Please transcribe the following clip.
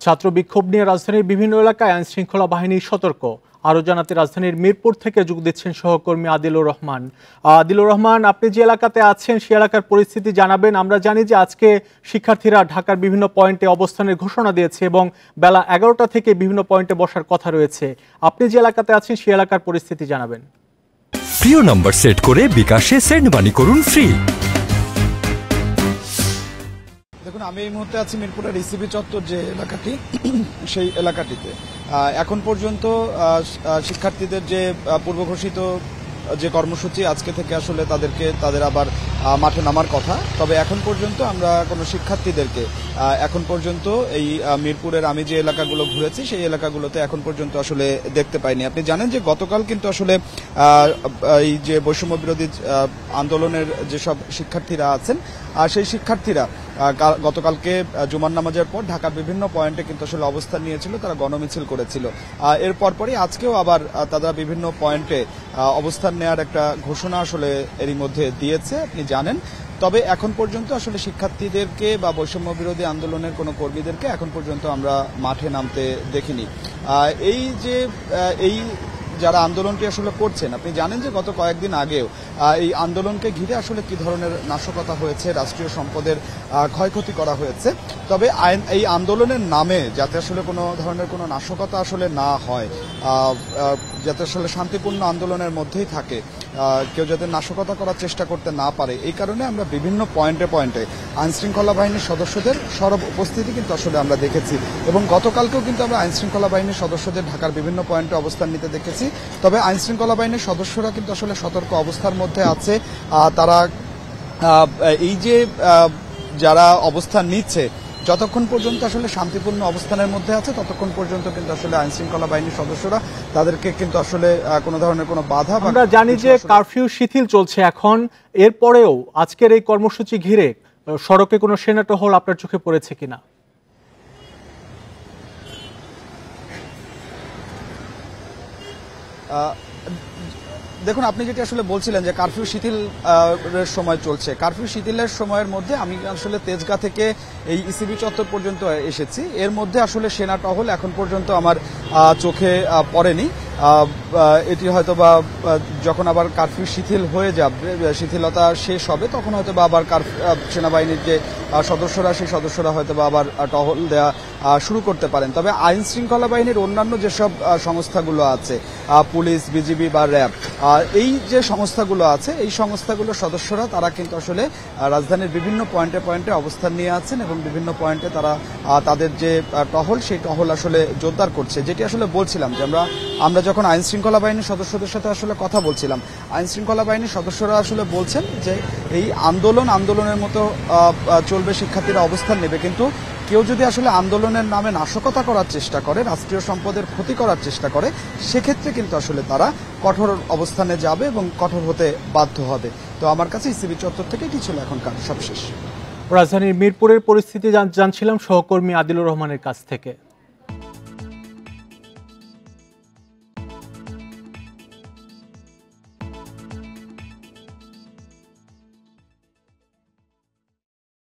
ছাত্র বিক্ষোভ নিয়ে রাজধানীর বিভিন্ন এলাকায় আইনশৃঙ্খলা বাহিনী সতর্ক। আরও জানাতে রাজধানীর মিরপুর থেকে যোগ দিচ্ছেন সহকর্মী আদিলুর রহমান। আদিলুর রহমান, আপনি যে এলাকাতে আছেন সে এলাকার পরিস্থিতি জানাবেন। আমরা জানি যে আজকে শিক্ষার্থীরা ঢাকার বিভিন্ন পয়েন্টে অবস্থানের ঘোষণা দিয়েছে এবং বেলা 11টা থেকে বিভিন্ন পয়েন্টে বসার কথা রয়েছে। আপনি যে এলাকাতে আছেন সে এলাকার পরিস্থিতি জানাবেন। প্রিয় নাম্বার সেট করে বিকাশে সেন্ড মানি করুন ফ্রি। দেখুন, আমি এই মুহূর্তে আছি মিরপুরের ইসিবি চত্বর যে এলাকাটি, সেই এলাকাটিতে এখন পর্যন্ত শিক্ষার্থীদের যে পূর্বঘোষিত যে কর্মসূচি আজকে থেকে আসলে তাদের আবার মাঠে নামার কথা, তবে এখন পর্যন্ত আমরা কোনো শিক্ষার্থীদেরকে এখন পর্যন্ত এই মিরপুরের আমি যে এলাকাগুলো ঘুরেছি সেই এলাকাগুলোতে এখন পর্যন্ত আসলে দেখতে পাইনি। আপনি জানেন যে গতকাল কিন্তু আসলে এই যে বৈষম্য বিরোধী আন্দোলনের যেসব শিক্ষার্থীরা আছেন সেই শিক্ষার্থীরা গতকালকে জুমার নামাজের পর ঢাকার বিভিন্ন পয়েন্টে কিন্তু আসলে অবস্থান নিয়েছিল, তারা গণমিছিল করেছিল। এর পরপরই আজকেও আবার তারা বিভিন্ন পয়েন্টে অবস্থান নেওয়ার একটা ঘোষণা আসলে এরই মধ্যে দিয়েছে, আপনি জানেন। তবে এখন পর্যন্ত আসলে শিক্ষার্থীদেরকে বা বৈষম্য বিরোধী আন্দোলনের কোনো কর্মীদেরকে এখন পর্যন্ত আমরা মাঠে নামতে দেখিনি। এই যারা আন্দোলনটি আসলে করছেন, আপনি জানেন যে গত কয়েকদিন আগেও এই আন্দোলনকে ঘিরে আসলে কি ধরনের নাশকতা হয়েছে, রাষ্ট্রীয় সম্পদের ক্ষয়ক্ষতি করা হয়েছে। তবে এই আন্দোলনের নামে যাতে আসলে কোনো ধরনের কোনো নাশকতা আসলে না হয়, যাতে আসলে শান্তিপূর্ণ আন্দোলনের মধ্যেই থাকে, কেউ যাতে নাশকতা করার চেষ্টা করতে না পারে, এই কারণে আমরা বিভিন্ন পয়েন্টে আইনশৃঙ্খলা বাহিনীর সদস্যদের সরব উপস্থিতি কিন্তু আসলে আমরা দেখেছি। এবং গতকালকেও কিন্তু আমরা আইনশৃঙ্খলা বাহিনীর সদস্যদের ঢাকার বিভিন্ন পয়েন্টে অবস্থান নিতে দেখেছি। তবে আইনশৃঙ্খলা বাহিনীর সদস্যরা কিন্তু আসলে সতর্ক অবস্থার মধ্যে আছে। তারা এই যে যারা অবস্থান নিচ্ছে, যতক্ষণ পর্যন্ত আসলে শান্তিপূর্ণ অবস্থানের মধ্যে আছে ততক্ষণ পর্যন্ত কিন্তু আসলে আইনশৃঙ্খলা বাহিনীর সদস্যরা তাদেরকে কিন্তু আসলে কোনো ধরনের কোনো বাধা। আমরা জানি যে কারফিউ শিথিল চলছে এখন, এরপরেও আজকের এই কর্মসূচি ঘিরে সড়কে কোনো সেনা টহল আপনার চোখে পড়েছে কিনা? দেখুন, আপনি যেটা আসলে বলছিলেন যে কারফিউ শিথিল সময় চলছে, কারফিউ শিথিলের সময়ের মধ্যে আমি আসলে তেজগাঁ থেকে এই ইসিবি চত্বর পর্যন্ত এসেছি। এর মধ্যে আসলে সেনা টহল এখন পর্যন্ত আমার চোখে পড়েনি। এটি হয়তো বা যখন আবার কারফিউ শিথিল হয়ে যাবে, শিথিলতা শেষ হবে, তখন হয়তো বা আবার সেনাবাহিনীর যে সদস্যরা সেই সদস্যরা হয়তো বা আবার টহল দেওয়া শুরু করতে পারেন। তবে আইন শৃঙ্খলা বাহিনীর অন্যান্য যেসব সংস্থাগুলো আছে, পুলিশ, বিজিবি বা র্যাব, এই যে সংস্থাগুলো আছে এই সংস্থাগুলোর সদস্যরা তারা কিন্তু আসলে রাজধানীর বিভিন্ন পয়েন্টে অবস্থান নিয়ে আছেন এবং বিভিন্ন পয়েন্টে তারা তাদের যে টহল সেই টহল আসলে জোরদার করছে। যেটি আসলে বলছিলাম যে আমরা যখন আইন শৃঙ্খলা বাহিনীর সদস্যদের সাথে আসলে কথা বলছিলাম, আইন শৃঙ্খলা বাহিনীর সদস্যরা আসলে বলছেন যে এই আন্দোলনের মতো চলবে, শিক্ষার্থীরা অবস্থান নেবে, কিন্তু কেউ যদি আসলে আন্দোলনের নামে নাশকতা করার চেষ্টা করে, রাষ্ট্রীয় সম্পদের ক্ষতি করার চেষ্টা করে, সেক্ষেত্রে কিন্তু আসলে তারা কঠোর অবস্থানে যাবে এবং কঠোর হতে বাধ্য হবে। তো আমার কাছে ইসিবি চত্বর থেকে এটি ছিল এখনকার সবশেষ। রাজধানীর মিরপুরের পরিস্থিতি জানছিলাম সহকর্মী আদিলুর রহমানের কাছ থেকে।